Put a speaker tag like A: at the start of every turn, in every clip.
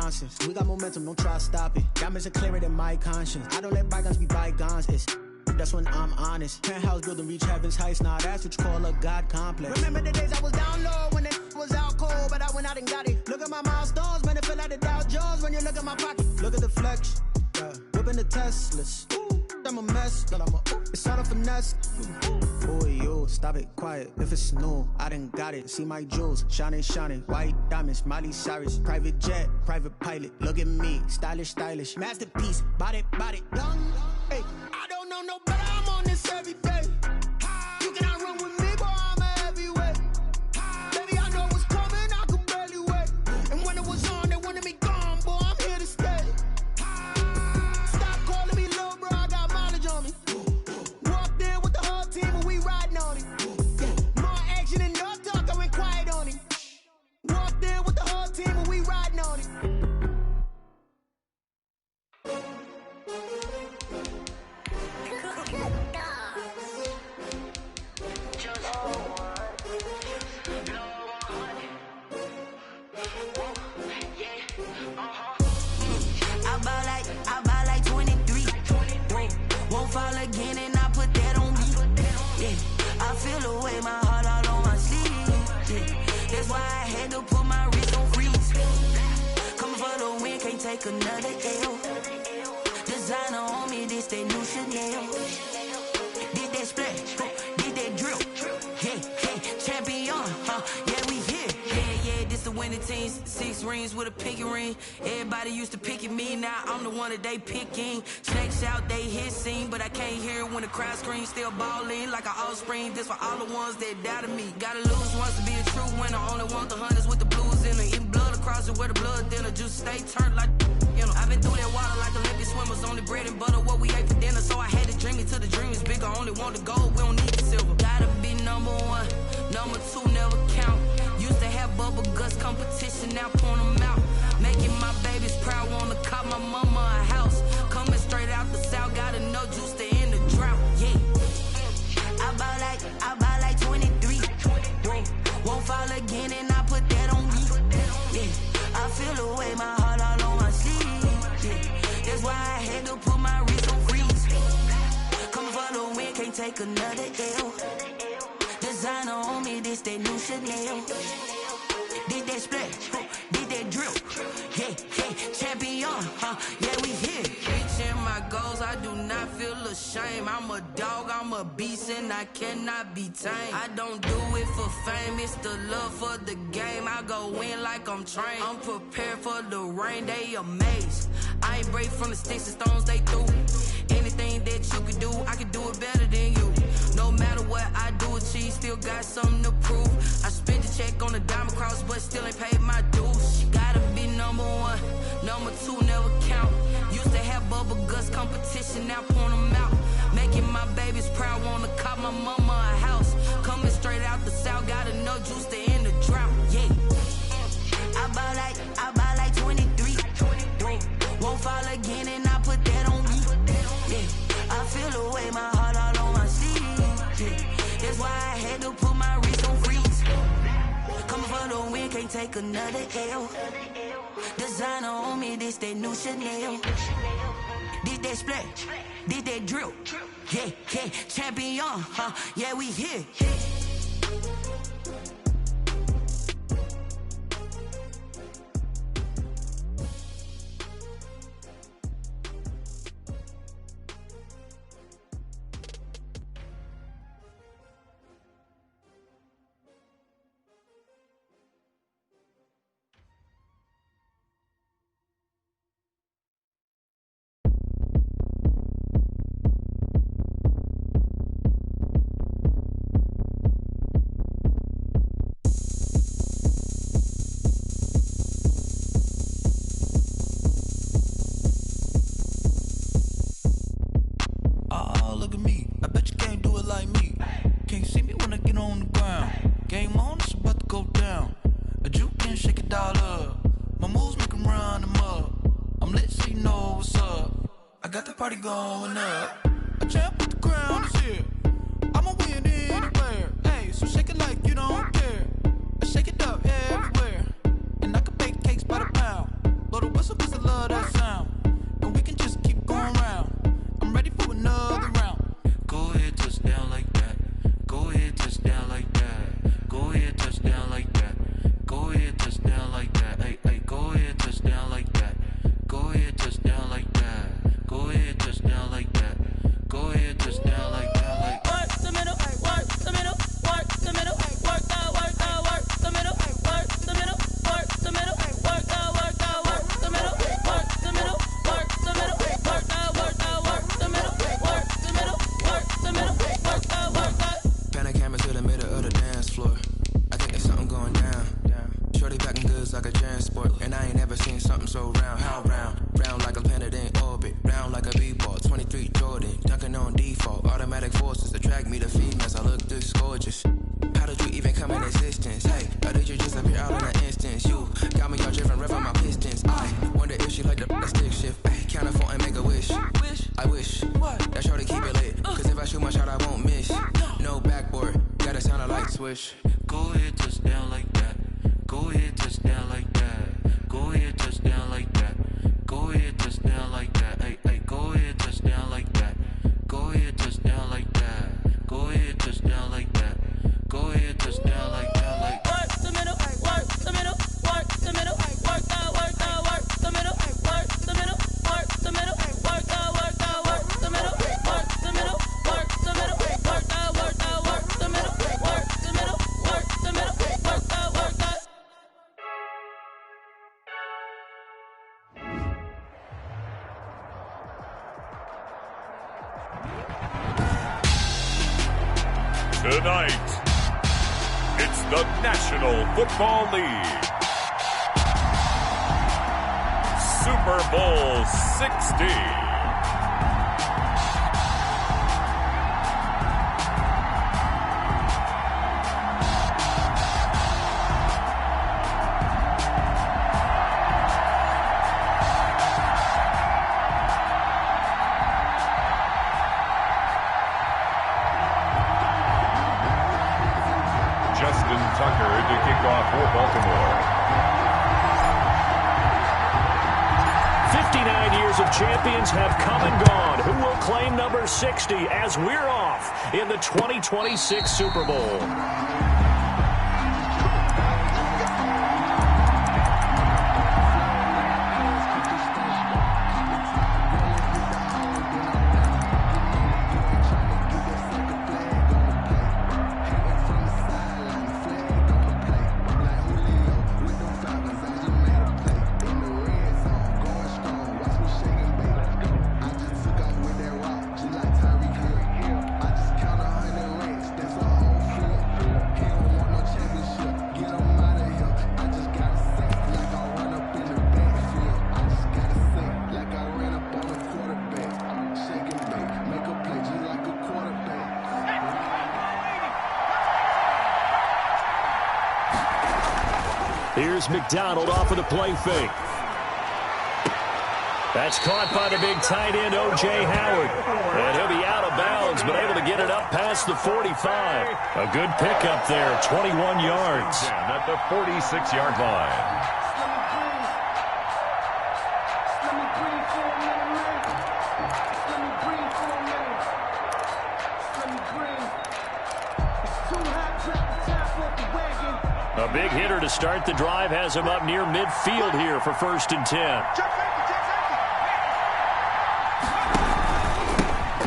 A: nonsense. We got momentum, don't try to stop it. Diamonds are clearer than my conscience. I don't let bygones be bygones. It's that's when I'm honest. Penthouse building, reach heaven's heights. Now that's what you call a God complex. Remember the days I was down low when it was out cold, but I went out and got it. Look at my milestones, man, it feel like the Dow Jones when you look at my pocket. Look at the flex, yeah. Whipping the Teslas. I'm a mess, but it's all a finesse. Boy, you stop it, quiet. If it's new, I done got it. See my jewels, shining, shining. White diamonds, Miley Cyrus. Private jet, private pilot. Look at me, stylish, stylish. Masterpiece, body, young. Hey, I don't know no better. I'm on this every day. You cannot run with me, boy. I'm a heavyweight. Baby, I know what's coming. I could barely wait. And when it was on, they wanted me gone, boy. I'm here to stay. Stop calling me little bro. I got mileage on me. Walked in with the whole team and we riding on it. Yeah. More action and no talk. I went quiet on it. Walked in with the whole team and we riding on it.
B: Fall again and I put that on me. Yeah, I feel away, my heart all on my sleeve. Yeah, that's why I had to put my wrist on freeze. Coming for the win, can't take another L. Designer on me, this that new Chanel. Did that splash, did that drill. Yeah, champion, yeah, we here. Yeah, this the winning teams. 6 rings with a pinky ring. Everybody used to pick at me, now I'm the one that they picking. Snakes out, they hit scene, but I can't hear it when the crowd screams. Still balling like an offspring. This for all the ones that doubted me. Gotta lose once to be a true winner. Only want the hunters with the blues in it. Eating blood across it where the blood dinner. Just stay turned like, you know. I've been through that water like Olympic swimmers. Only bread and butter, what we ate for dinner. So I had to dream it till the dream is bigger. Only want the gold, we don't need the silver. Gotta be number 1, number 2 never count. Used to have bubble guts competition, now point them out. Making my babies proud, wanna cop my mama a house. Coming straight out the south, got enough juice to end the drought. Yeah, I buy like 23. Won't fall again and I put that on me. Yeah, I feel away, my heart all on my sleeve. Yeah, that's why I had to put my wrist on freeze. Coming for the win, can't take another L. Designer on me, this that new Chanel. Did that splash, did that drill. Yeah, champion, yeah, we here. Reaching my goals, I do not feel ashamed. I'm a dog, I'm a beast, and I cannot be tamed. I don't do it for fame, it's the love for the game. I go in like I'm trained. I'm prepared for the rain, they amazed. I ain't break from the sticks and stones they threw. Anything that you could do, I could do it better than you. No matter what I do, achieve, still got something to prove. I spent the check on the diamond cross, but still ain't paid my dues. She gotta be number 1, number 2 never count. Used to have bubble guts competition, now point them out. Making my babies proud, wanna cop my mama a house. Coming straight out the south, got enough juice to end the drought. Yeah, I buy like 23. Won't fall again and I put that on me. Yeah, I feel away, my heart all on my sleeve. Yeah, that's why I had to put my wrist on freeze. Coming for the win, can't take another L. Designer on me, this that new Chanel. Did that splash, did that drill. Yeah, champion, yeah, we here.
C: Party going up. A champ with the crown is here. I'ma win anywhere. Hey, so shake it like you don't care. I shake it up everywhere. And I can bake cakes by the pound. Blow the whistle 'cause I love that sound. And we can just keep going round. I'm ready for another round.
D: Go ahead, touch down like that. Go ahead, touch down like that. Go ahead, touch down like that. Go ahead, touch down like that. Hey, hey, go ahead, touch down like that. Go ahead, touch down like that. Go ahead, touch down like that. Go ahead, touch down like that. Like
B: work the middle, work the middle, work the middle, work the middle, work the middle, work the middle, work the middle, work the middle, work the middle, work the middle, work the middle, work the middle, work the middle, work the.
E: Pan a camera to the middle of the dance floor. I think there's something going down. Shorty packing goods like a transport, and I ain't never seen something so round. How round? Round like a planet in orbit, round like a b-ball. 23 Jordan, dunking on default. Automatic forces attract me to females. I look this gorgeous. How did you even come in existence? Hey, or did you just appear out in an instance? You got me all driven, revving my pistons. I wonder if she like the stick shift. Hey, count a phone and make a wish. I wish that shorty keep it lit. Cause if I shoot my shot, I won't miss. No backboard, gotta sound a light switch.
D: go ahead, touch down like that. Go ahead, touch down like that. Go ahead, touch down like that. Go ahead, touch down like that. Hey, hey, go ahead, touch down like that. Go ahead, touch down like that. Go ahead, touch down like that. Go ahead, touch down like that. Like
B: work the middle, work the middle, work the middle, work the middle, work the middle, work the middle, work the middle, work the middle, work the middle, work the middle, work the middle, work the middle, work the middle, work the middle, work the.
F: Tonight, it's the National Football League. Super Bowl 60.
G: Tucker to kick off for Baltimore.
H: 59 years of champions have come and gone. Who will claim number 60 as we're off in the 2026 Super Bowl? Here's McDonald off of the play fake. That's caught by the big tight end, O.J. Howard. And he'll be out of bounds, but able to get it up past the 45. A good pickup there, 21 yards.
G: At the 46-yard line.
H: A big hitter to start the drive has him up near midfield here for 1st and 10.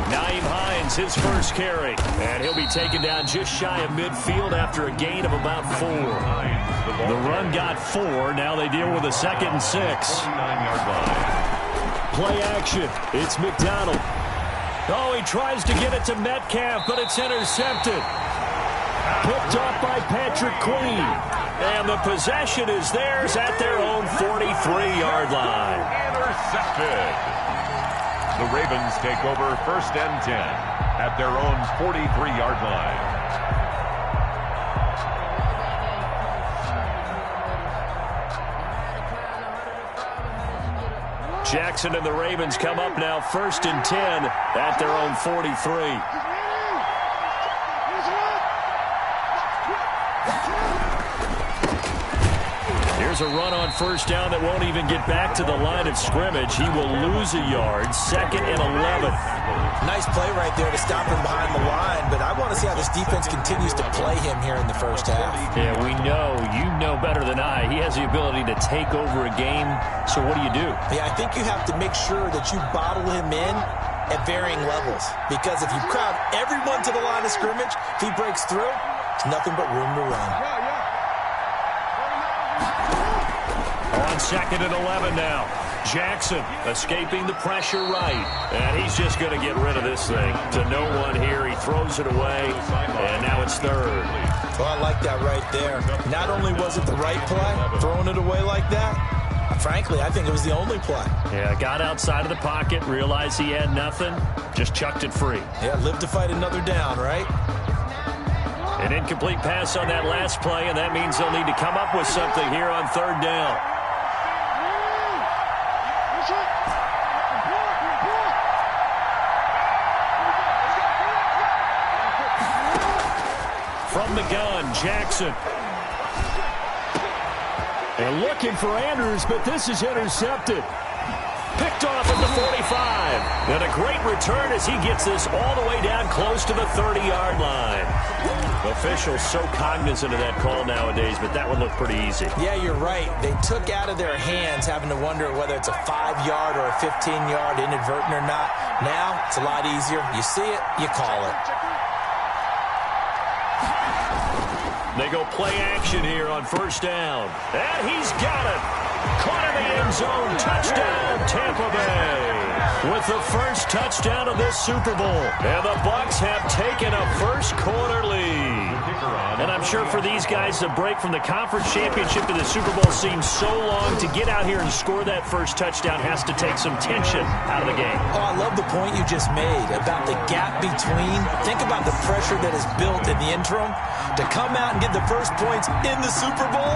H: Naeem Hines, his first carry. And he'll be taken down just shy of midfield after a gain of about 4. The run got 4. Now they deal with a 2nd and 6.
G: 49-yard line.
H: Play action. It's McDonald. Oh, he tries to get it to Metcalf, but it's intercepted. Picked off by Patrick Queen. And the possession is theirs at their own 43-yard line.
G: Intercepted. The Ravens take over 1st and 10 at their own 43-yard line.
H: Jackson and the Ravens come up now 1st and 10 at their own 43. Here's a run on first down that won't even get back to the line of scrimmage. He will lose a yard. 2nd and 11.
I: Nice play right there to stop him behind the line, but I want to see how this defense continues to play him here in the first half.
H: Yeah, we know. You know better than I. He has the ability to take over a game, so what do you do?
I: Yeah, I think you have to make sure that you bottle him in at varying levels, because if you crowd everyone to the line of scrimmage, if he breaks through, it's nothing but room to run.
H: On 2nd and 11 now. Jackson escaping the pressure right. And he's just going to get rid of this thing. To no one here. He throws it away. And now it's 3rd.
I: Well, I like that right there. Not only was it the right play, throwing it away like that, frankly, I think it was the only play.
H: Yeah, got outside of the pocket, realized he had nothing, just chucked it free.
I: Yeah, live to fight another down, right?
H: An incomplete pass on that last play, and that means they'll need to come up with something here on 3rd down. From the gun, Jackson. And looking for Andrews, but this is intercepted. Picked off at the 45. And a great return as he gets this all the way down close to the 30-yard line. Officials so cognizant of that call nowadays, but that would look pretty easy.
I: Yeah, you're right. They took out of their hands having to wonder whether it's a 5-yard or a 15-yard, inadvertent or not. Now, it's a lot easier. You see it, you call it.
H: They go play action here on first down. And he's got it. Caught in the end zone. Touchdown, Tampa Bay. With the first touchdown of this Super Bowl. And the Bucs have taken a first-quarter lead. And I'm sure for these guys, the break from the conference championship to the Super Bowl seems so long. To get out here and score that first touchdown has to take some tension out of the game.
I: Oh, I love the point you just made about the gap between. Think about the pressure that is built in the interim. To come out and get the first points in the Super Bowl,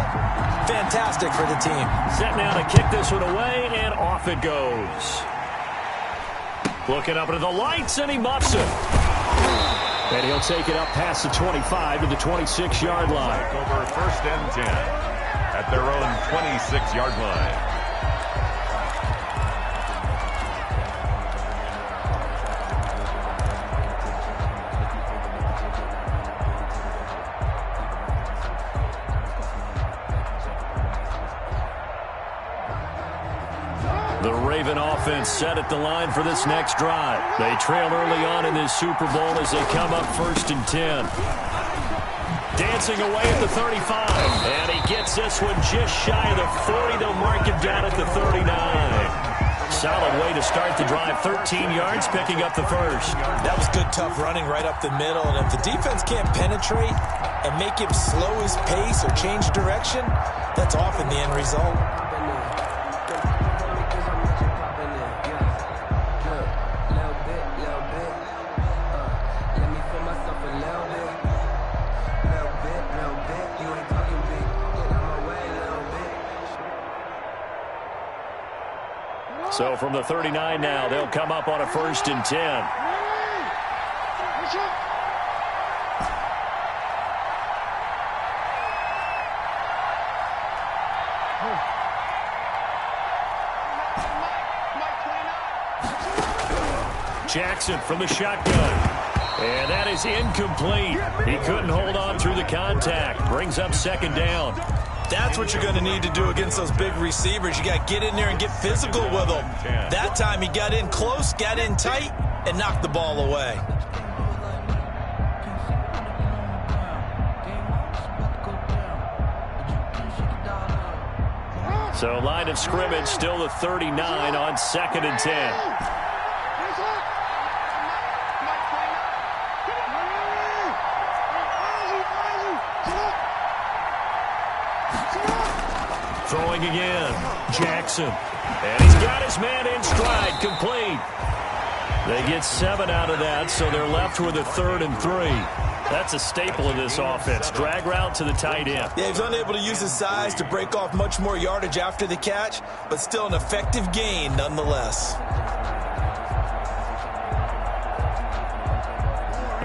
I: fantastic for the team.
H: Set now to kick this one away, and off it goes. Looking up into the lights, and he muffs it. And he'll take it up past the 25 to the 26-yard line.
G: Over 1st and 10 at their own 26-yard line.
H: The Raven offense set at the line for this next drive. They trail early on in this Super Bowl as they come up 1st and 10. Dancing away at the 35. And he gets this one just shy of the 40. They'll mark him down at the 39. Solid way to start the drive. 13 yards, picking up the first.
I: That was good, tough running right up the middle. And if the defense can't penetrate and make him slow his pace or change direction, that's often the end result.
H: So from the 39 now, they'll come up on a 1st and 10. Jackson from the shotgun. And that is incomplete. He couldn't hold on through the contact. Brings up 2nd down.
I: That's what you're going to need to do against those big receivers. You got to get in there and get physical with them. That time he got in close, got in tight, and knocked the ball away.
H: So line of scrimmage still the 39 on 2nd and 10. Throwing again, Jackson. And he's got his man in stride, complete. They get 7 out of that, so they're left with a 3rd and 3. That's a staple of this offense. Drag route to the tight end.
I: Yeah, he's unable to use his size to break off much more yardage after the catch, but still an effective gain nonetheless.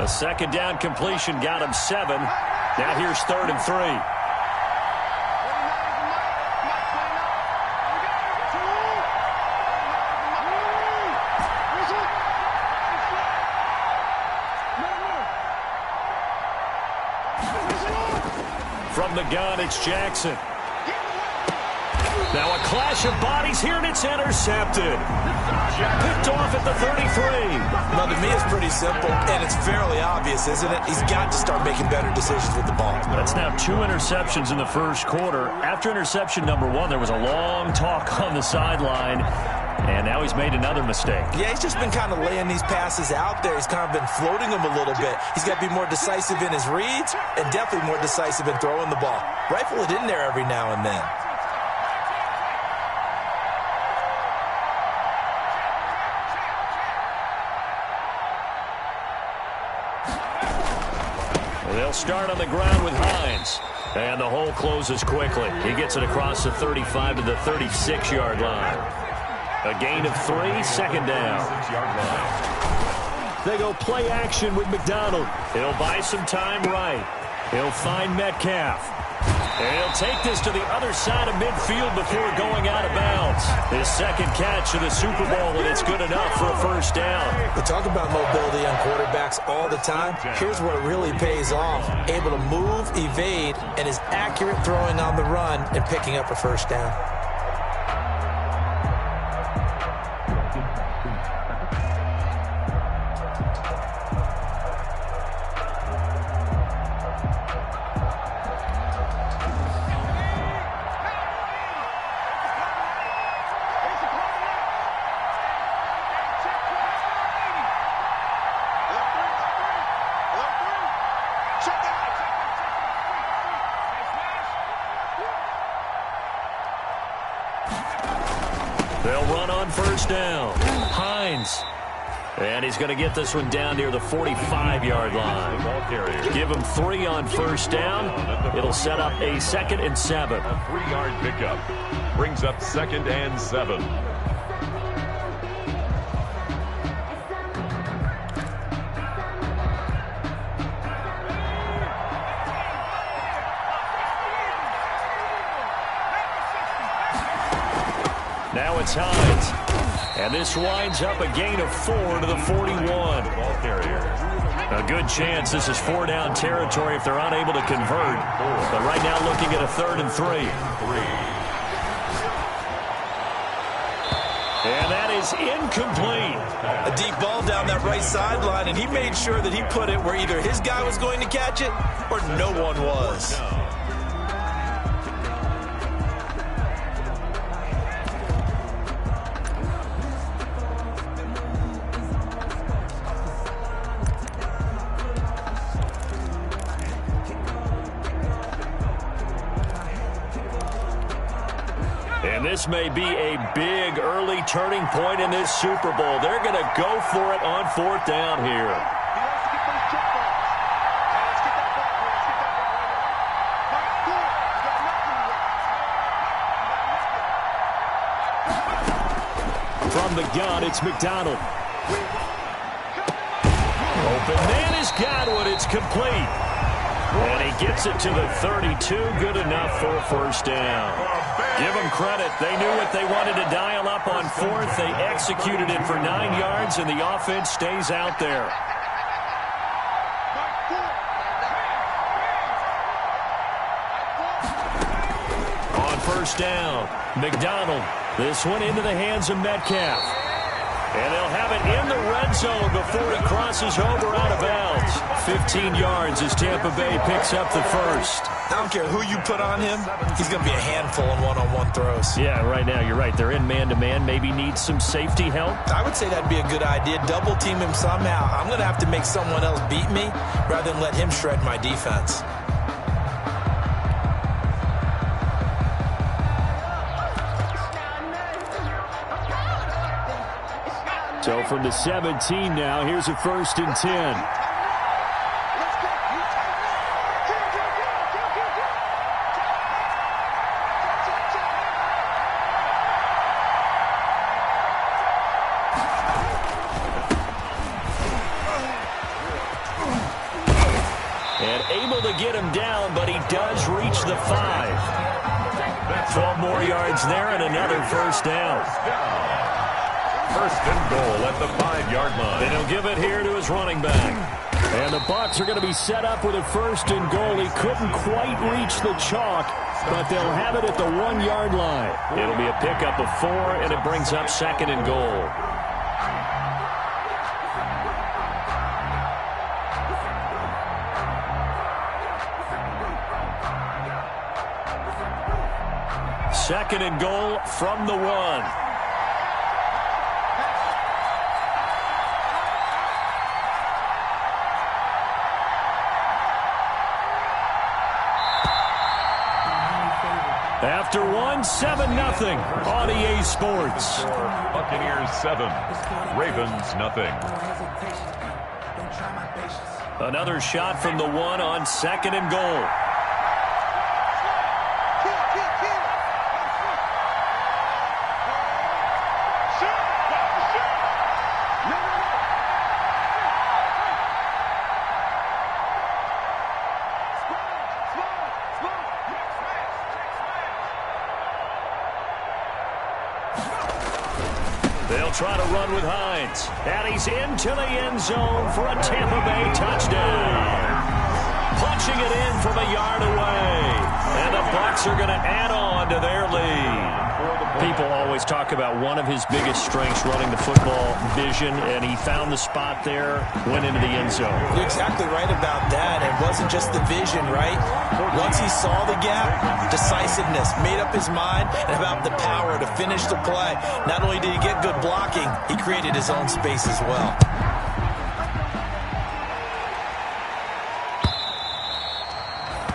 H: A 2nd down completion got him 7. Now here's 3rd and 3. From the gun, it's Jackson. Now a clash of bodies here, and it's intercepted. Picked off at the 33.
I: Well, to me, it's pretty simple, and it's fairly obvious, isn't it? He's got to start making better decisions with the ball.
H: That's now 2 interceptions in the first quarter. After interception number 1, there was a long talk on the sideline, and now he's made another mistake. Yeah,
I: he's just been kind of laying these passes out there. He's kind of been floating them a little bit. He's got to be more decisive in his reads and definitely more decisive in throwing the ball. Rifle it in there every now and then.
H: They'll start on the ground with Hines. And the hole closes quickly. He gets it across the 35 to the 36-yard line. A gain of 3, second down. They go play action with McDonald. He'll buy some time right. He'll find Metcalf. And he'll take this to the other side of midfield before going out of bounds. His second catch of the Super Bowl, and it's good enough for a first down.
I: We talk about mobility on quarterbacks all the time. Here's where it really pays off. Able to move, evade, and is accurate throwing on the run and picking up a first down.
H: They'll run on first down. Hines. And he's going to get this one down near the 45-yard line. Give him 3 on first down. It'll set up a 2nd and 7.
G: A 3-yard pickup. Brings up 2nd and 7.
H: Now it's Hines. And this winds up a gain of 4 to the 41. A good chance this is 4-down territory if they're unable to convert. But right now looking at a 3rd and 3. And that is incomplete.
I: A deep ball down that right sideline, and he made sure that he put it where either his guy was going to catch it or no one was.
H: And this may be a big early turning point in this Super Bowl. They're going to go for it on 4th down here. From the gun, it's McDonald. Open man is Godwin. It's complete. And he gets it to the 32. Good enough for a first down. Give them credit. They knew what they wanted to dial up on 4th. They executed it for 9 yards, and the offense stays out there. On first down, McDonald. This one into the hands of Metcalf. And they'll have it in the red zone before it crosses over out of bounds. 15 yards as Tampa Bay picks up the first.
I: I don't care who you put on him. He's going to be a handful in one-on-one throws.
H: Yeah, right now you're right. They're in man-to-man. Maybe needs some safety help.
I: I would say that'd be a good idea. Double team him somehow. I'm going to have to make someone else beat me rather than let him shred my defense.
H: So from the 17 now, here's a 1st and 10. And able to get him down, but he does reach the 5. 12 more yards there and another first down.
G: 1st and goal at the 5-yard line.
H: And he'll give it here to his running back. And the Bucs are going to be set up with a 1st and goal. He couldn't quite reach the chalk, but they'll have it at the 1-yard line. It'll be a pickup of 4, and it brings up 2nd and goal. Second and goal from the 1. After 1, 7-0 on EA Sports.
G: Buccaneers 7, Ravens nothing.
H: Another shot from the 1 on 2nd and goal. They'll try to run with Hines. And he's into the end zone for a Tampa Bay touchdown. Punching it in from a yard away. And the Bucs are going to add on to their lead. People always talk about one of his biggest strengths running the football, vision, and he found the spot there, went into the end zone.
I: You're exactly right about that. It wasn't just the vision, right? Once he saw the gap, decisiveness, made up his mind, and about the power to finish the play. Not only did he get good blocking, he created his own space as well.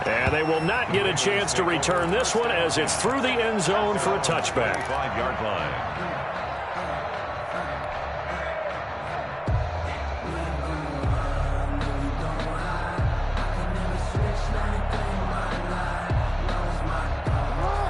H: And they will not get a chance to return this one as it's through the end zone for a touchback.
G: 5-yard line.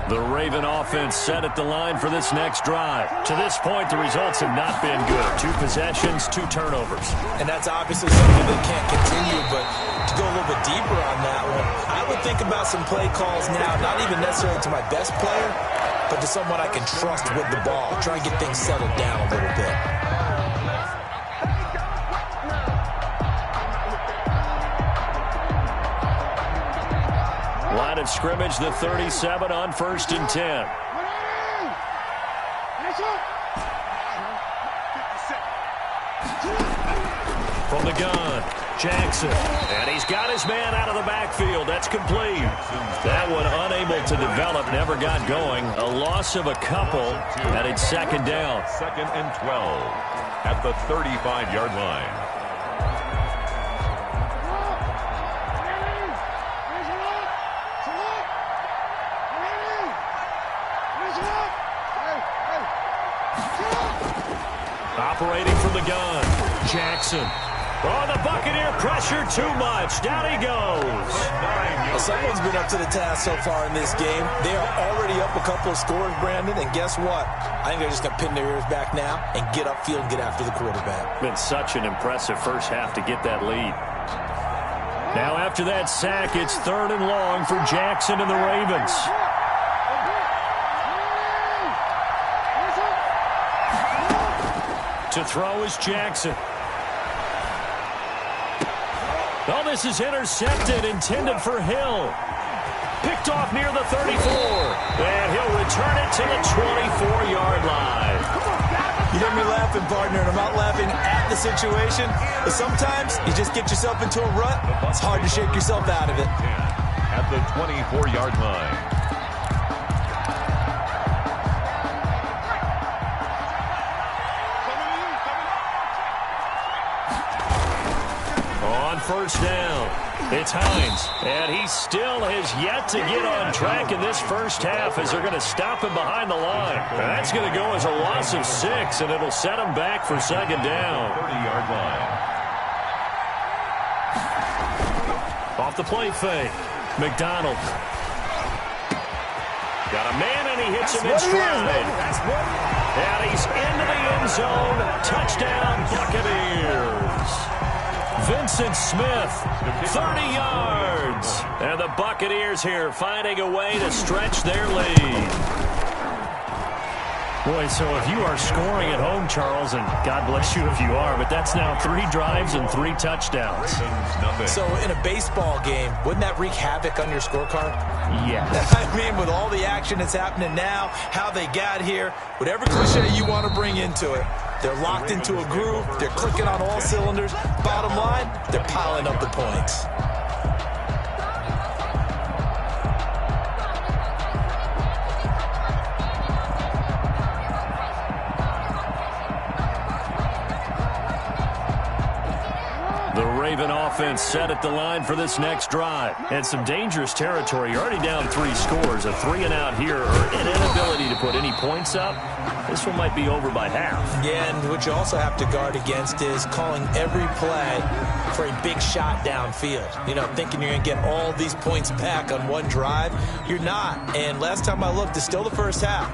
H: The Raven offense set at the line for this next drive. To this point, the results have not been good. 2 possessions, 2 turnovers.
I: And that's obviously something that can't continue, but to go a little bit deeper on that one, I would think about some play calls now, not even necessarily to my best player, but to someone I can trust with the ball. Try and get things settled down a little bit.
H: Line of scrimmage, the 37 on 1st and 10. From the gun, Jackson. And he's got his man out of the backfield. That's complete. That one unable to develop, never got going. A loss of a couple, and it's 2nd down.
G: 2nd and 12 at the 35-yard line.
H: Operating from the gun, Jackson. Oh, the Buccaneer pressure too much. Down he goes.
I: Well, someone's been up to the task so far in this game. They are already up a couple of scores, Brandon, and guess what? I think they're just going to pin their ears back now and get upfield and get after the quarterback.
H: Been such an impressive first half to get that lead. Now after that sack, it's 3rd and long for Jackson and the Ravens. To throw is Jackson. Oh, this is intercepted, intended for Hill. Picked off near the 34. And he'll return it to the 24-yard line.
I: You hear me laughing, partner, and I'm not laughing at the situation, but sometimes you just get yourself into a rut. It's hard to shake yourself out of it.
G: At the 24-yard line.
H: On 1st down, it's Hines, and he still has yet to get on track in this first half as they're going to stop him behind the line. That's going to go as a loss of 6, and it'll set him back for 2nd down.
G: 30-yard line.
H: Off the play fake, McDonald. Got a man, and he hits him in stride. And he's into the end zone. Touchdown, Buccaneers. Vincent Smith, 30 yards. And the Buccaneers here finding a way to stretch their lead. Boy, so if you are scoring at home, Charles, and God bless you if you are, but that's now 3 drives and 3 touchdowns.
I: So in a baseball game, wouldn't that wreak havoc on your scorecard?
H: Yes.
I: I mean, with all the action that's happening now, how they got here, whatever cliche you want to bring into it, they're locked into a groove, they're clicking on all cylinders. Bottom line, they're piling up the points.
H: Raven offense set at the line for this next drive. And some dangerous territory. You're already down 3 scores. A 3-and-out here or an inability to put any points up. This one might be over by half.
I: Yeah, and what you also have to guard against is calling every play for a big shot downfield. You know, thinking you're going to get all these points back on one drive. You're not. And last time I looked, it's still the first half.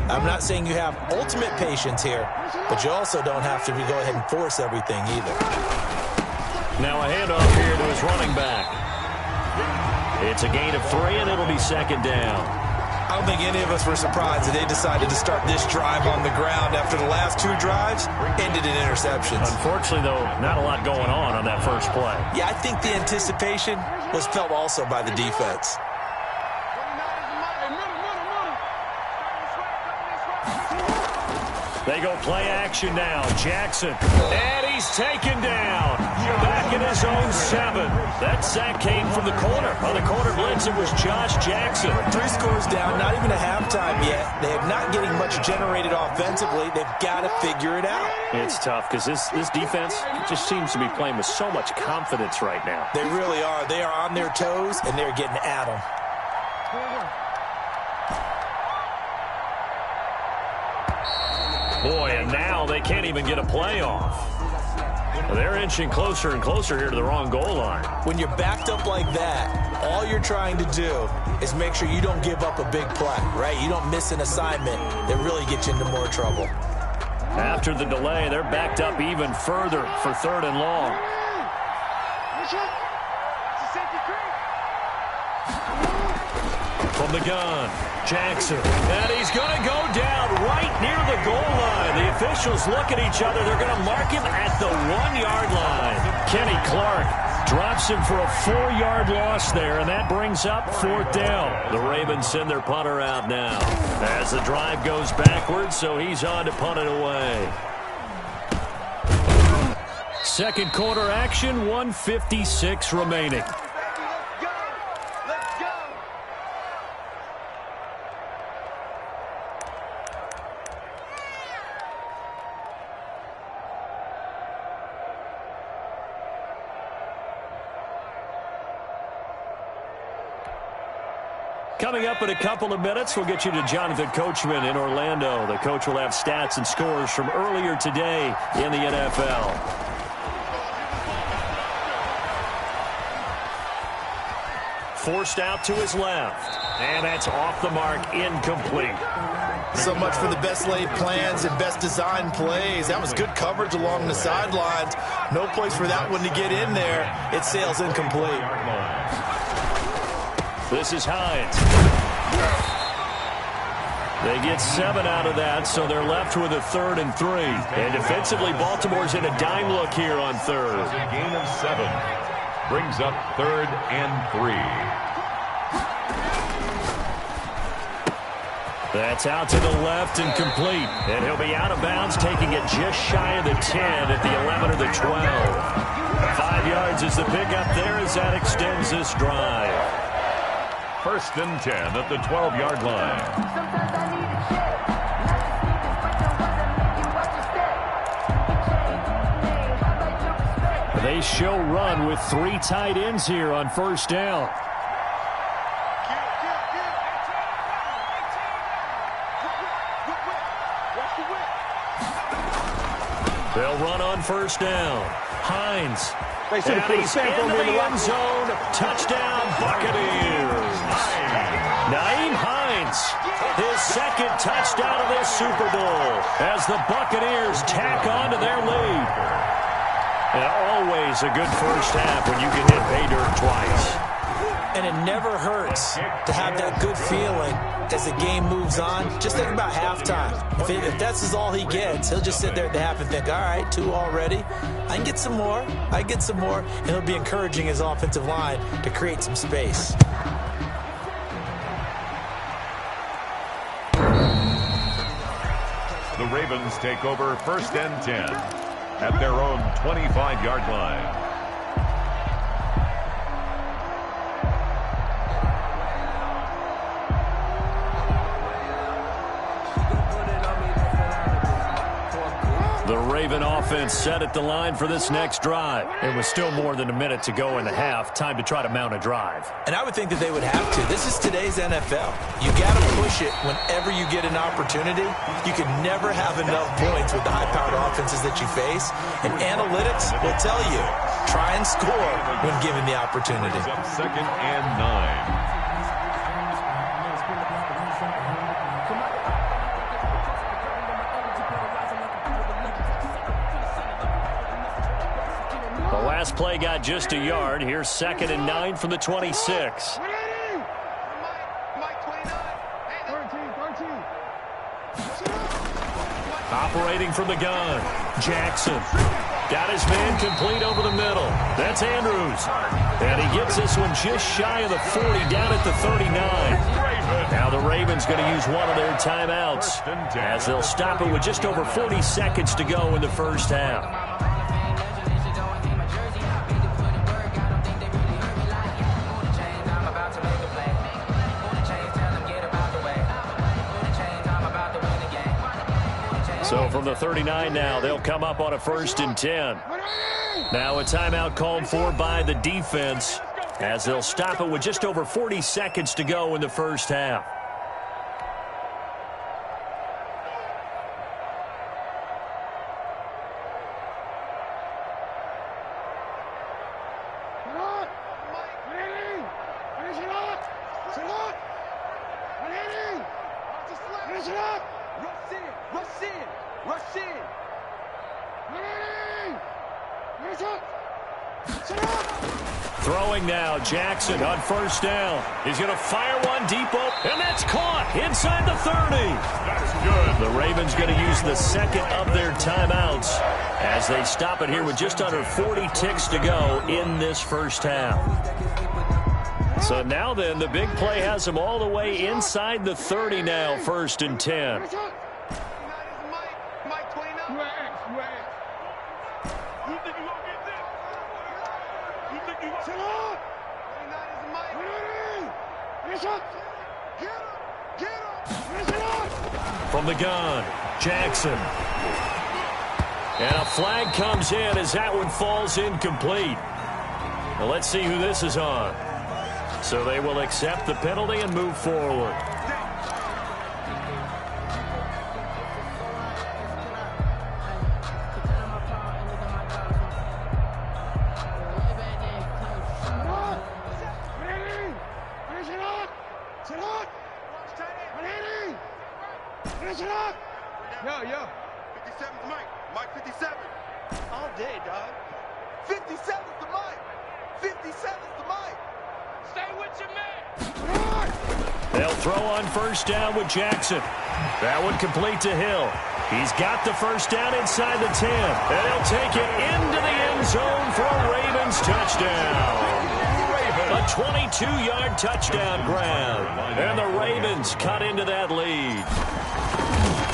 I: I'm not saying you have ultimate patience here, but you also don't have to go ahead and force everything either.
H: Now a handoff here to his running back. It's a gain of 3, and it'll be second down.
I: I don't think any of us were surprised that they decided to start this drive on the ground after the last 2 drives ended in interceptions.
H: Unfortunately, though, not a lot going on that first play.
I: Yeah, I think the anticipation was felt also by the defense.
H: They go play action now. Jackson. And he's taken down. Back in his own 7. That sack came from the corner. On the corner blitz, it was Josh Jackson.
I: 3 scores down, not even a halftime yet. They are not getting much generated offensively. They've got to figure it out.
H: It's tough because this defense just seems to be playing with so much confidence right now.
I: They really are. They are on their toes, and they're getting at them.
H: Boy, and now they can't even get a play off. They're inching closer and closer here to the wrong goal line.
I: When you're backed up like that, all you're trying to do is make sure you don't give up a big play, right? You don't miss an assignment that really gets you into more trouble.
H: After the delay, they're backed up even further for 3rd and long. From the gun, Jackson. And he's going to go down right near the goal line. The officials look at each other. They're going to mark him at the 1-yard line. Kenny Clark drops him for a 4-yard loss there, and that brings up 4th down. The Ravens send their punter out now as the drive goes backwards, so he's on to punt it away. Second quarter action, 1:56 remaining. Coming up in a couple of minutes, we'll get you to Jonathan Coachman in Orlando. The coach will have stats and scores from earlier today in the NFL. Forced out to his left, and that's off the mark, incomplete.
I: So much for the best laid plans and best design plays. That was good coverage along the sidelines. No place for that one to get in there. It sails incomplete.
H: This is Hines. They get 7 out of that, so they're left with a 3rd and 3. And defensively, Baltimore's in a dime look here on 3rd.
G: A gain of 7 brings up 3rd and 3.
H: That's out to the left and complete. And he'll be out of bounds, taking it just shy of the 10 at the 11 or the 12. 5 yards is the pickup there as that extends this drive.
G: 1st and 10 at the 12-yard line.
H: They show run with 3 tight ends here on 1st down. They'll run on 1st down. Hines. And he's into the end zone. Touchdown, Buccaneers. Nyheim Hines, his 2nd touchdown of this Super Bowl as the Buccaneers tack on to their lead. And always a good first half when you can hit pay dirt twice.
I: And it never hurts to have that good feeling as the game moves on. Just think about halftime. If that's all he gets, he'll just sit there at the half and think, all right, 2 already. I can get some more. And he'll be encouraging his offensive line to create some space.
G: The Ravens take over 1st and 10 at their own 25-yard line.
H: The Raven offense set at the line for this next drive. It was still more than a minute to go in the half. Time to try to mount a drive.
I: And I would think that they would have to. This is today's NFL. You got to push it whenever you get an opportunity. You can never have enough points with the high-powered offenses that you face. And analytics will tell you, try and score when given the opportunity.
G: Up 2nd and 9.
H: Last play got just a yard. Here's 2nd and 9 from the 26. Operating from the gun. Jackson. Got his man complete over the middle. That's Andrews. And he gets this one just shy of the 40, down at the 39. Now the Ravens going to use one of their timeouts as they'll stop it with just over 40 seconds to go in the first half. So from the 39 now, they'll come up on a 1st and 10. Now a timeout called for by the defense as they'll stop it with just over 40 seconds to go in the first half. Throwing now, Jackson on 1st down. He's going to fire one deep open, and that's caught inside the 30.
G: That's good.
H: The Ravens going to use the 2nd of their timeouts as they stop it here with just under 40 ticks to go in this first half. So now then, the big play has them all the way inside the 30 now, 1st and 10. From the gun, Jackson. And a flag comes in as that one falls incomplete. Now let's see who this is on. So they will accept the penalty and move forward.
J: Yo. 57's Mike. Mike 57. All day, dog. 57's the Mike. 57's the Mike. Stay with your man.
H: They'll throw on 1st down with Jackson. That one complete to Hill. He's got the 1st down inside the 10. And he'll take it into the end zone for a Ravens touchdown. A 22-yard touchdown grab. And the Ravens cut into that lead.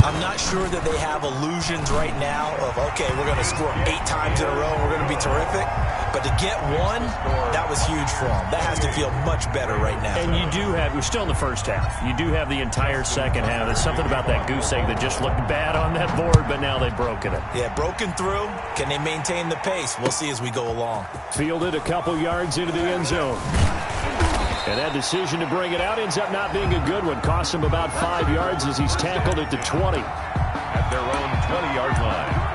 I: I'm not sure that they have illusions right now of, okay, we're going to score 8 times in a row and we're going to be terrific. But to get one, that was huge for them. That has to feel much better right now.
H: And you do have, we're still in the first half. You do have the entire second half. There's something about that goose egg that just looked bad on that board, but now they've broken it.
I: Yeah, broken through. Can they maintain the pace? We'll see as we go along.
H: Fielded a couple yards into the end zone. And that decision to bring it out ends up not being a good one. Cost him about 5 yards as he's tackled at the 20.
G: At their own 20-yard line.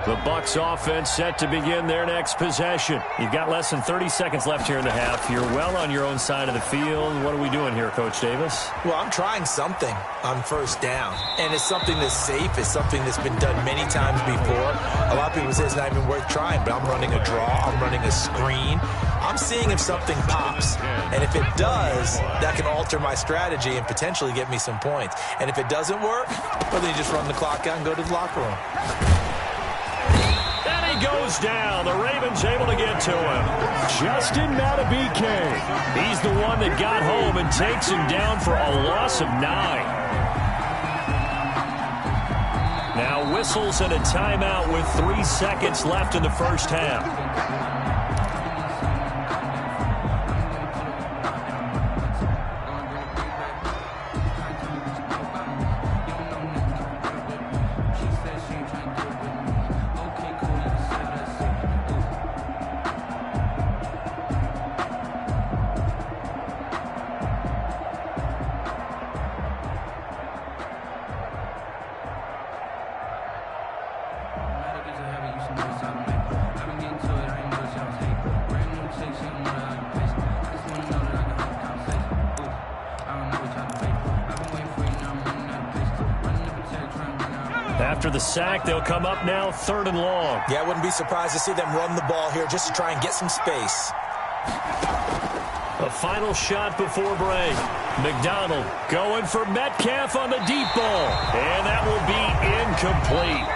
H: The Bucs offense set to begin their next possession. You've got less than 30 seconds left here in the half. You're well on your own side of the field. What are we doing here, Coach Davis?
I: Well, I'm trying something on first down, and it's something that's safe. It's something that's been done many times before. A lot of people say it's not even worth trying, but I'm running a draw. I'm running a screen. I'm seeing if something pops, and if it does, that can alter my strategy and potentially get me some points. And if it doesn't work, well, then you just run the clock out and go to the locker room.
H: And he goes down. The Ravens able to get to him. Justin Madubuike. He's the one that got home and takes him down for a loss of 9. Now whistles and a timeout with 3 seconds left in the first half. After the sack, they'll come up now 3rd and long.
I: Yeah, I wouldn't be surprised to see them run the ball here just to try and get some space.
H: A final shot before break. McDonald going for Metcalf on the deep ball. And that will be incomplete.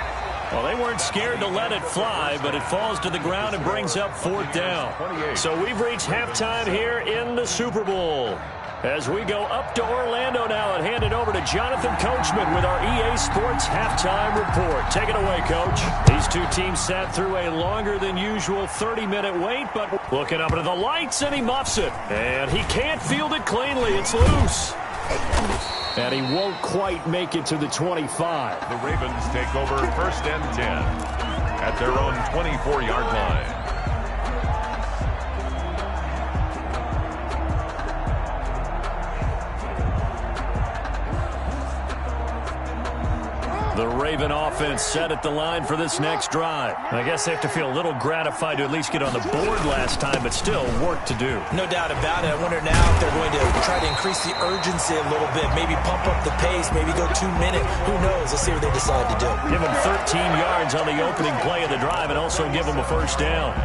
H: Well, they weren't scared to let it fly, but it falls to the ground and brings up 4th down. So we've reached halftime here in the Super Bowl. As we go up to Orlando now and hand it over to Jonathan Coachman with our EA Sports Halftime Report. Take it away, Coach. These two teams sat through a longer than usual 30-minute wait, but looking up into the lights, and he muffs it. And he can't field it cleanly. It's loose. And he won't quite make it to the 25.
G: The Ravens take over 1st and 10 at their own 24-yard line.
H: The Raven offense set at the line for this next drive. I guess they have to feel a little gratified to at least get on the board last time, but still work to do.
I: No doubt about it. I wonder now if they're going to try to increase the urgency a little bit, maybe pump up the pace, maybe go 2 minutes. Who knows? Let's see what they decide to do.
H: Give them 13 yards on the opening play of the drive and also give them a first down.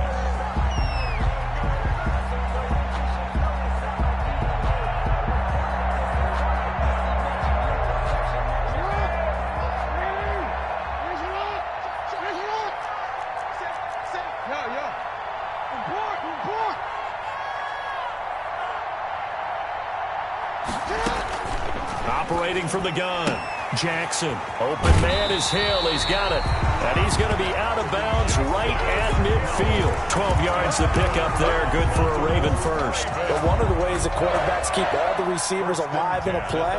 H: Operating from the gun, Jackson. Open man is Hill. He's got it. And he's going to be out of bounds right at midfield. 12 yards to pick up there. Good for a Raven first.
I: But one of the ways the quarterbacks keep all the receivers alive in a play,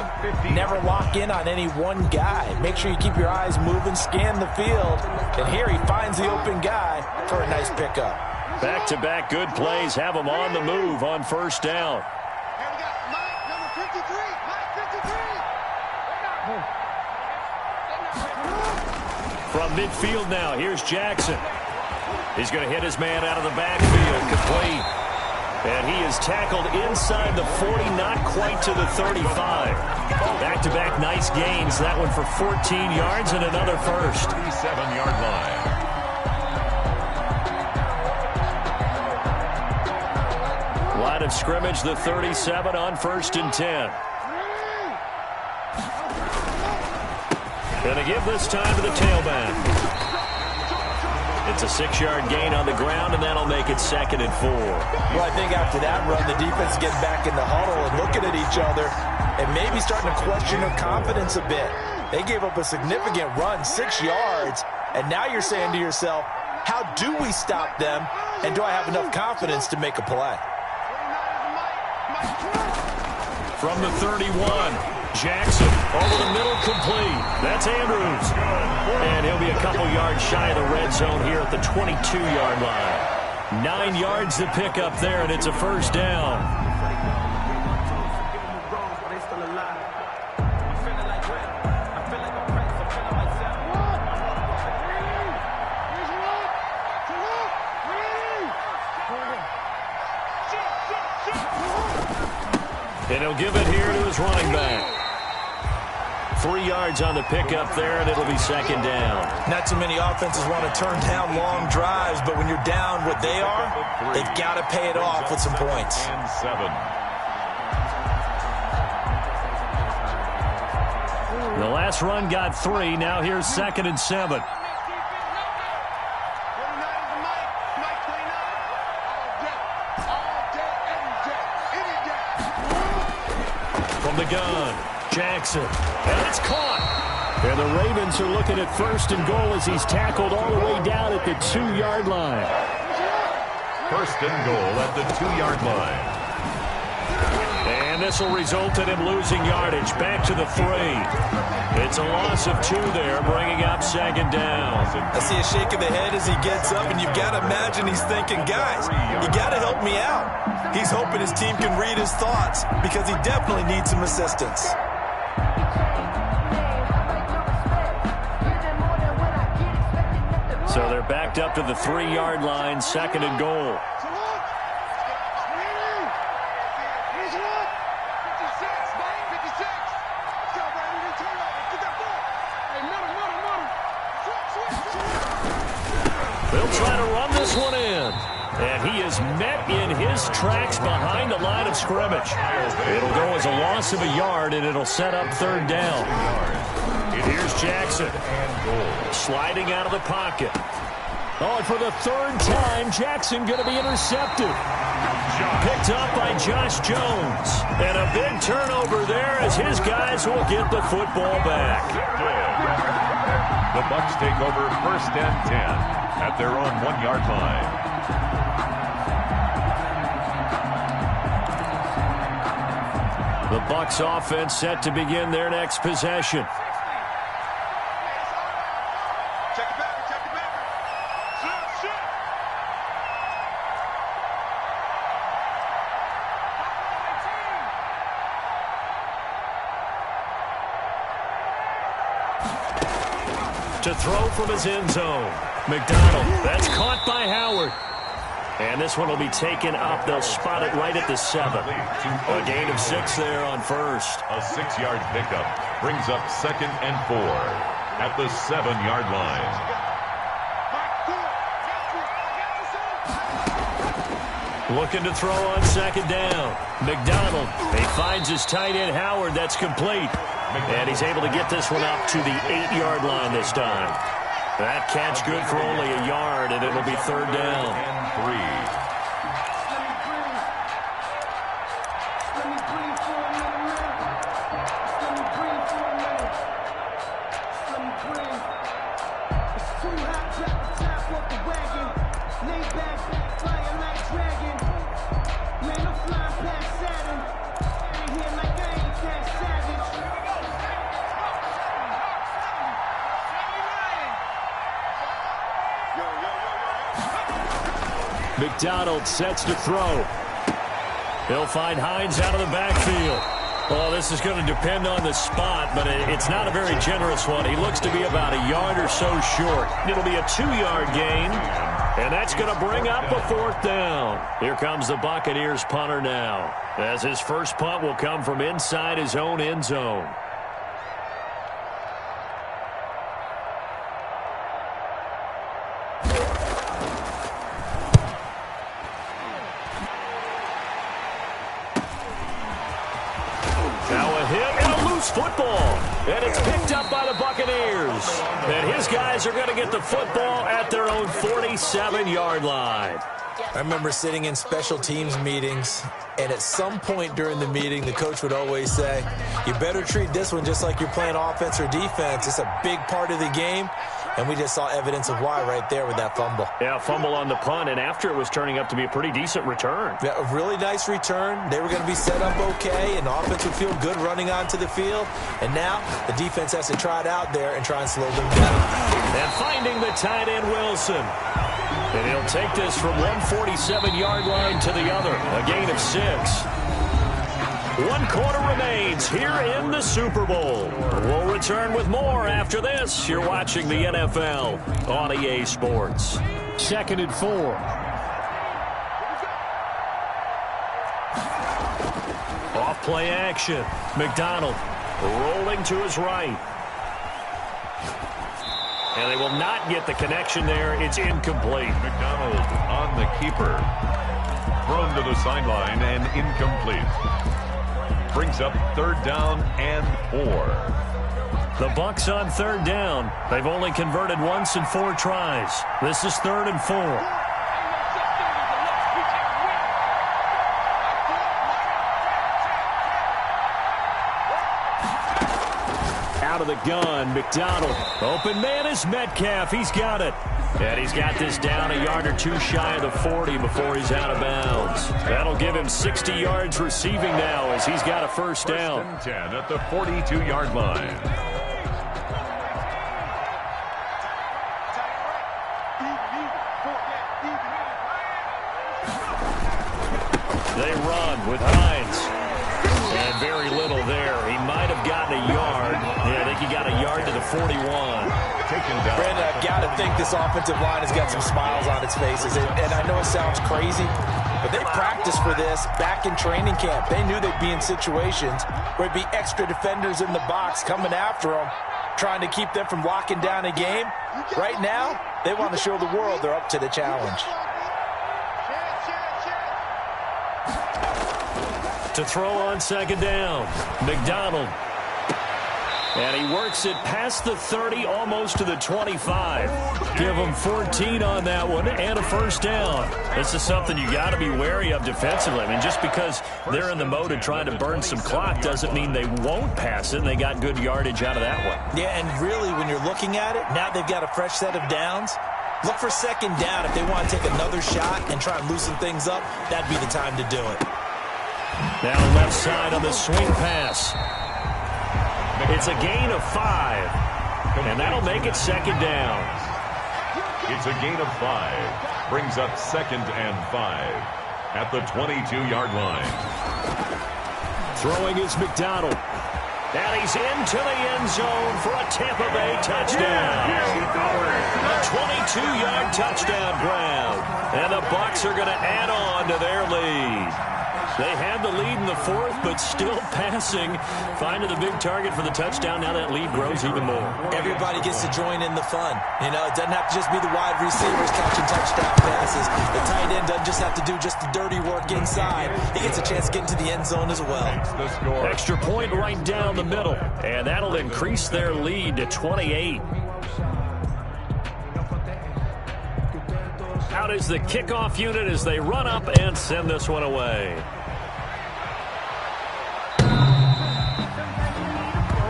I: never lock in on any one guy. Make sure you keep your eyes moving, scan the field. And here he finds the open guy for a nice pickup.
H: Back-to-back good plays have him on the move on first down.
J: Here we got Mike, number 53. Mike, 53.
H: From midfield now, here's Jackson. He's going to hit his man out of the backfield, complete. And he is tackled inside the 40, not quite to the 35. Back-to-back nice gains. That one for 14 yards and another first.
G: 37-yard line.
H: Line of scrimmage, the 37 on 1st and 10. Gonna give this time to the tailback. It's a 6-yard gain on the ground, and that'll make it 2nd and 4.
I: Well, I think after that run, the defense getting back in the huddle and looking at each other and maybe starting to question their confidence a bit. They gave up a significant run, 6 yards, and now you're saying to yourself, how do we stop them, and do I have enough confidence to make a play?
H: From the 31, Jackson over the middle, complete. That's Andrews. And he'll be a couple yards shy of the red zone here at the 22-yard line. 9 yards to pick up there, and it's a first down. And he'll give it here to his running back. 3 yards on the pickup there, and it'll be second down.
I: Not too many offenses want to turn down long drives, but when you're down what they are, they've got to pay it off with some points.
G: And 7.
H: The last run got 3. Now here's 2nd and 7. From the gun, Jackson. And it's caught. And the Ravens are looking at 1st and goal as he's tackled all the way down at the 2-yard line.
G: 1st and goal at the 2-yard line.
H: And this will result in him losing yardage. Back to the 3. It's a loss of 2 there, bringing up 2nd down.
I: I see a shake of the head as he gets up, and you've got to imagine he's thinking, guys, you got to help me out. He's hoping his team can read his thoughts because he definitely needs some assistance.
H: So they're backed up to the 3-yard line, 2nd and goal. They'll try to run this one in. And he is met in his tracks behind the line of scrimmage. It'll go as a loss of a yard, and it'll set up 3rd down. Here's Jackson. Sliding out of the pocket. Oh, and for the 3rd time, Jackson going to be intercepted. Picked up by Josh Jones. And a big turnover there as his guys will get the football back.
G: The Bucs take over 1st and 10 at their own 1-yard line.
H: The Bucs offense set to begin their next possession. To throw from his end zone. McDonald, that's caught by Howard. And this one will be taken up. They'll spot it right at the 7. A gain of 6 there on 1st.
G: A 6-yard pickup brings up 2nd and 4 at the 7-yard line.
H: Looking to throw on 2nd down. McDonald, he finds his tight end Howard. That's complete. And he's able to get this one up to the 8-yard line this time. That catch good for only a yard, and it'll be 3rd down.
G: And 3.
H: McDonald sets to throw. He'll find Hines out of the backfield. Oh, this is going to depend on the spot, but it's not a very generous one. He looks to be about a yard or so short. It'll be a 2-yard gain, and that's going to bring up a 4th down. Here comes the Buccaneers punter now, as his first punt will come from inside his own end zone. Football, and it's picked up by the Buccaneers. And his guys are going to get the football at their own 47-yard line.
I: I remember sitting in special teams meetings, and at some point during the meeting, the coach would always say, you better treat this one just like you're playing offense or defense. It's a big part of the game. And we just saw evidence of why right there with that fumble.
H: Yeah, fumble on the punt, and after it was turning up to be a pretty decent return.
I: Yeah, a really nice return. They were going to be set up okay, and the offense would feel good running onto the field. And now the defense has to try it out there and try and slow them down.
H: And finding the tight end Wilson. And he'll take this from one 47-yard line to the other. A gain of 6. 1 quarter remains here in the Super Bowl. We'll return with more after this. You're watching the NFL on EA Sports. 2nd and 4. Off Play action. McDonald rolling to his right. And they will not get the connection there. It's incomplete.
G: McDonald on the keeper. Thrown to the sideline and incomplete. Brings up 3rd down and 4.
H: The Bucks on 3rd down. They've only converted once in 4 tries. This is 3rd and 4. Out of the gun, McDonald. Open man is Metcalf. He's got it. And he's got this down a yard or 2 shy of the 40 before he's out of bounds. That'll give him 60 yards receiving now as he's got a first down.
G: 10 at the 42-yard line.
H: They run with Hines. And very little there. He might have gotten a yard. Yeah, I think he got a yard to the 41.
I: Brandon, I've got to think this offensive line has got some smiles on its faces. And I know it sounds crazy, but they practiced for this back in training camp. They knew they'd be in situations where there'd be extra defenders in the box coming after them, trying to keep them from locking down a game. Right now, they want to show the world they're up to the challenge.
H: To throw on 2nd down, McDonald. And he works it past the 30, almost to the 25. Give him 14 on that one and a first down. This is something you got to be wary of defensively. I mean, just because they're in the mode of trying to burn some clock doesn't mean they won't pass it, and they got good yardage out of that one.
I: Yeah, and really, when you're looking at it, now they've got a fresh set of downs. Look for 2nd down. If they want to take another shot and try and loosen things up, that'd be the time to do it.
H: Now left side on the swing pass. It's a gain of 5, and that'll make it 2nd down.
G: It's a gain of 5. Brings up 2nd and 5 at the 22-yard line.
H: Throwing is McDonald. And he's into the end zone for a Tampa Bay touchdown. A 22-yard touchdown grab. And the Bucs are going to add on to their lead. They had the lead in the 4th, but still passing. Finding the big target for the touchdown. Now that lead grows even more.
I: Everybody gets to join in the fun. You know, it doesn't have to just be the wide receivers catching touchdown passes. The tight end doesn't just have to do just the dirty work inside. He gets a chance to get into the end zone as well.
H: Extra point right down the middle. And that'll increase their lead to 28. Out is the kickoff unit as they run up and send this one away.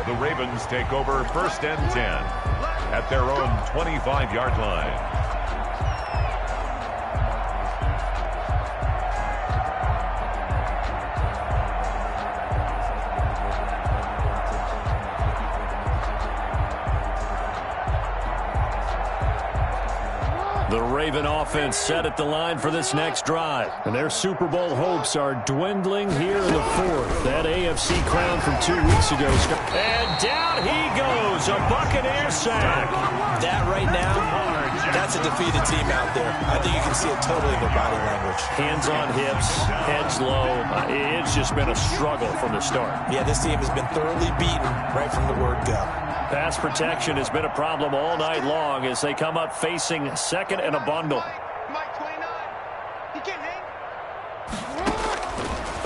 G: The Ravens take over 1st and 10 at their own 25-yard line.
H: The Raven offense set at the line for this next drive. And their Super Bowl hopes are dwindling here in the 4th. That AFC crown from 2 weeks ago. And down he goes. A Buccaneer sack.
I: That right now, that's a defeated team out there. I think you can see it totally in their body language.
H: Hands on hips, heads low. It's just been a struggle from the start.
I: Yeah, this team has been thoroughly beaten right from the word go.
H: Pass protection has been a problem all night long as they come up facing 2nd and a bundle.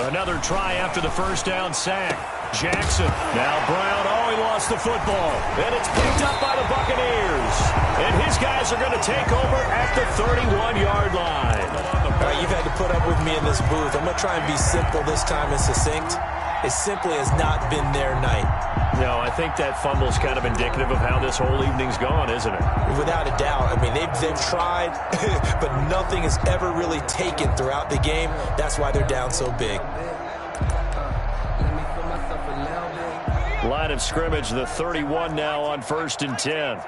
H: Another try after the first down sack. Jackson. Now Brown. Oh, he lost the football. And it's picked up by the Buccaneers. And his guys are going to take over at the 31-yard line.
I: All right, you've had to put up with me in this booth. I'm going to try and be simple this time and succinct. It simply has not been their night.
H: No, I think that fumble's kind of indicative of how this whole evening's gone, isn't it?
I: Without a doubt. I mean, they've tried, but nothing has ever really taken throughout the game. That's why they're down so big.
H: Line of scrimmage, the 31 now on 1st and 10.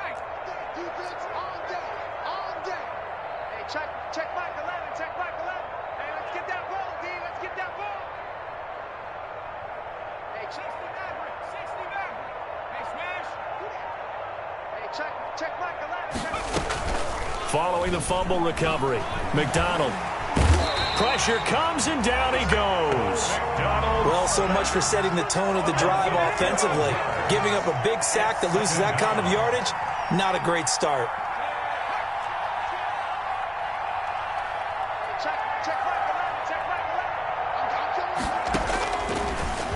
H: Following the fumble recovery, McDonald. Pressure comes, and down he goes.
I: Well, so much for setting the tone of the drive offensively. Giving up a big sack that loses that kind of yardage, not a great start.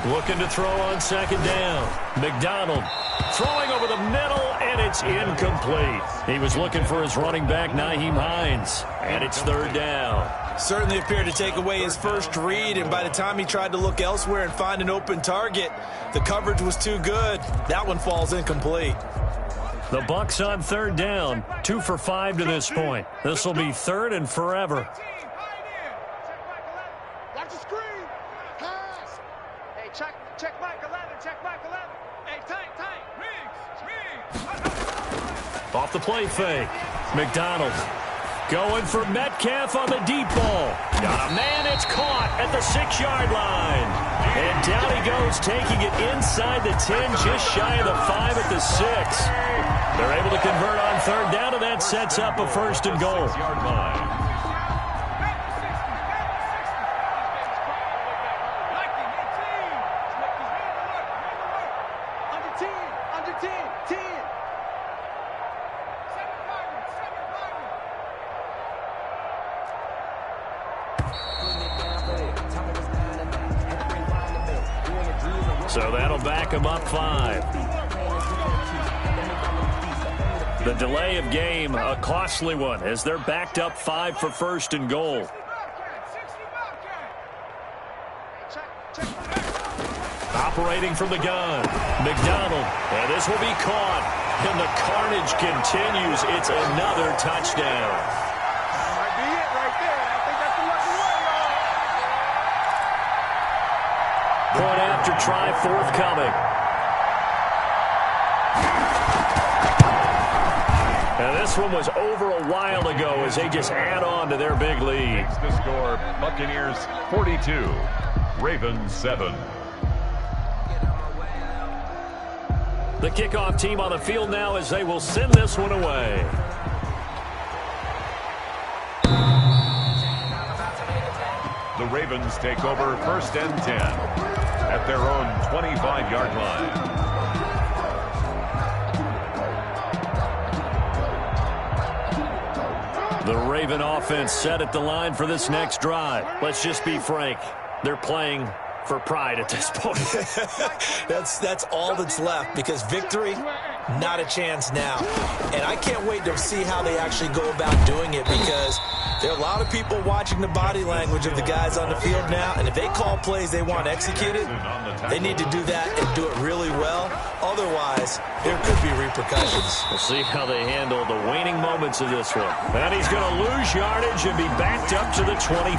H: Looking to throw on second down. McDonald throwing over the middle, and it's incomplete. He was looking for his running back, Nyheim Hines, and it's third down.
I: Certainly appeared to take away his first read, and by the time he tried to look elsewhere and find an open target, the coverage was too good. That one falls incomplete.
H: The Bucs on third down, 2 for 5 to this point. This will be third and forever.
J: Watch the screen. Pass. Hey, check Mike 11. Check Mike 11. Hey, tight. Rings.
H: Off the play fake. McDonald going for Metcalf on the deep ball. Got a man, it's caught at the 6-yard line. And down he goes, taking it inside the 10, just shy of the 5 at the 6. They're able to convert on third down, and that sets up a first and goal.
J: Under 10.
H: So that'll back him up 5. The delay of game, a costly one, as they're backed up 5 for first and goal. Operating from the gun, McDonald, and this will be caught, and the carnage continues. It's another touchdown.
J: Might be it right there. I think that's the lucky one, y'all.
H: Point after try forthcoming. And this one was over a while ago as they just add on to their big lead.
G: Makes the score Buccaneers 42, Ravens 7.
H: The kickoff team on the field now as they will send this one away.
G: The Ravens take over first and 10 at their own 25-yard line.
H: The Raven offense set at the line for this next drive. Let's just be frank. They're playing for pride at this point.
I: That's all that's left, because victory, not a chance now. And I can't wait to see how they actually go about doing it, because there are a lot of people watching the body language of the guys on the field now, and if they call plays they want executed, they need to do that and do it really well. Otherwise, there could be repercussions.
H: We'll see how they handle the waning moments of this one. And he's going to lose yardage and be backed up to the 25.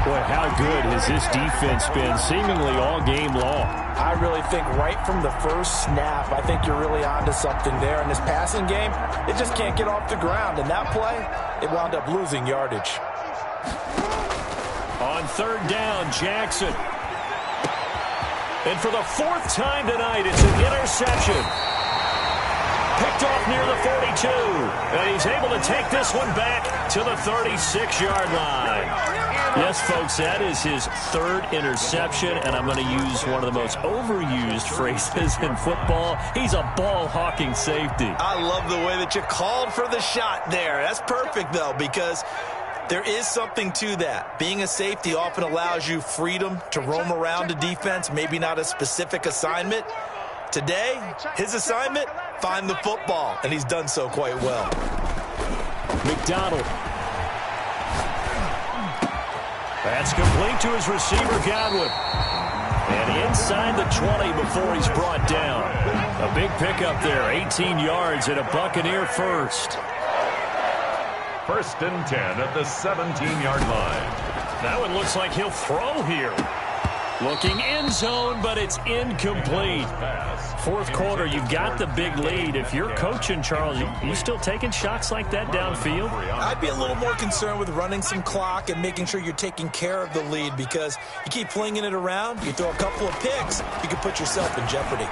H: Boy, how good has this defense been seemingly all game long?
I: I really think right from the first snap, I think you're really onto something there. In this passing game, it just can't get off the ground. And that play, it wound up losing yardage.
H: On third down, Jackson. And for the 4th time tonight, it's an interception. Picked off near the 42. And he's able to take this one back to the 36-yard line. Yes, folks, that is his 3rd interception, and I'm going to use one of the most overused phrases in football. He's a ball-hawking safety.
I: I love the way that you called for the shot there. That's perfect, though, because there is something to that. Being a safety often allows you freedom to roam around a defense, maybe not a specific assignment. Today, his assignment, find the football, and he's done so quite well.
H: McDonald. That's complete to his receiver, Godwin. And inside the 20 before he's brought down. A big pickup there, 18 yards and a Buccaneer first.
G: First and 10 at the 17-yard line.
H: That one looks like he'll throw here. Looking end zone, but it's incomplete. 4th quarter, you've got the big lead. If you're coaching, Charles, you still taking shots like that downfield?
I: I'd be a little more concerned with running some clock and making sure you're taking care of the lead, because you keep flinging it around, you throw a couple of picks, you can put yourself in jeopardy.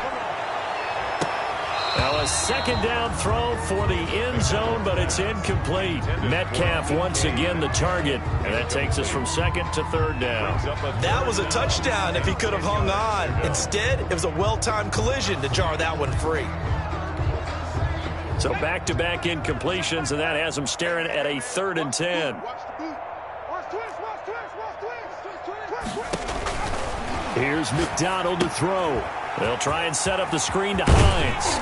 H: Now a second down throw for the end zone, but it's incomplete. Metcalf once again the target, and that takes us from second to third down.
I: That was a touchdown if he could have hung on. Instead, it was a well-timed collision to jar that one free.
H: So back-to-back incompletions, and that has him staring at a 3rd and 10. Here's McDonald to throw. They'll try and set up the screen to Hines.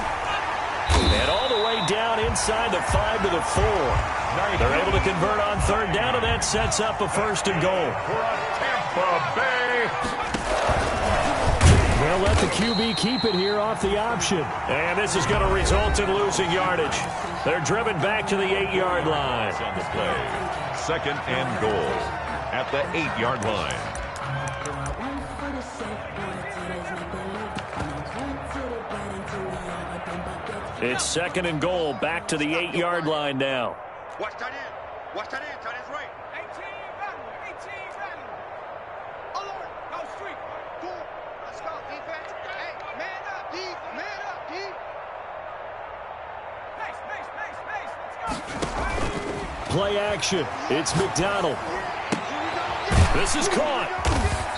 H: And all the way down inside the 5 to the 4. They're able to convert on 3rd down, and that sets up a 1st and goal.
F: Tampa Bay.
H: They'll let the QB keep it here off the option. And this is going to result in losing yardage. They're driven back to the 8-yard line.
G: On the play. 2nd and goal at the 8-yard line.
H: It's 2nd and goal, back to the 8-yard line now.
J: Watch that in. Watch that in. Tight end's right. 18 battle. Alert. Go street. Boom. Let's go, defense. Hey, man up, D. Man up, D. Nice. Let's go.
H: Play action. It's McDonald. This is caught.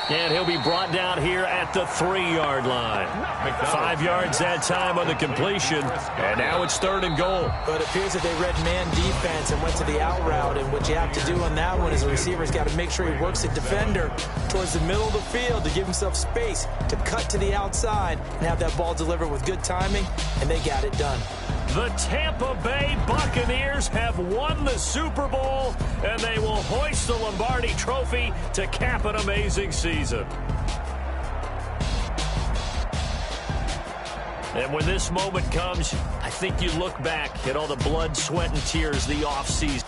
H: And he'll be brought down here at the 3-yard line. 5 yards that time on the completion. And now it's 3rd and goal.
I: But it appears that they read man defense and went to the out route. And what you have to do on that one is the receiver's got to make sure he works the defender towards the middle of the field to give himself space to cut to the outside and have that ball delivered with good timing. And they got it done.
H: The Tampa Bay Buccaneers have won the Super Bowl, and they will hoist the Lombardi Trophy to cap an amazing season. And when this moment comes, I think you look back at all the blood, sweat, and tears the offseason.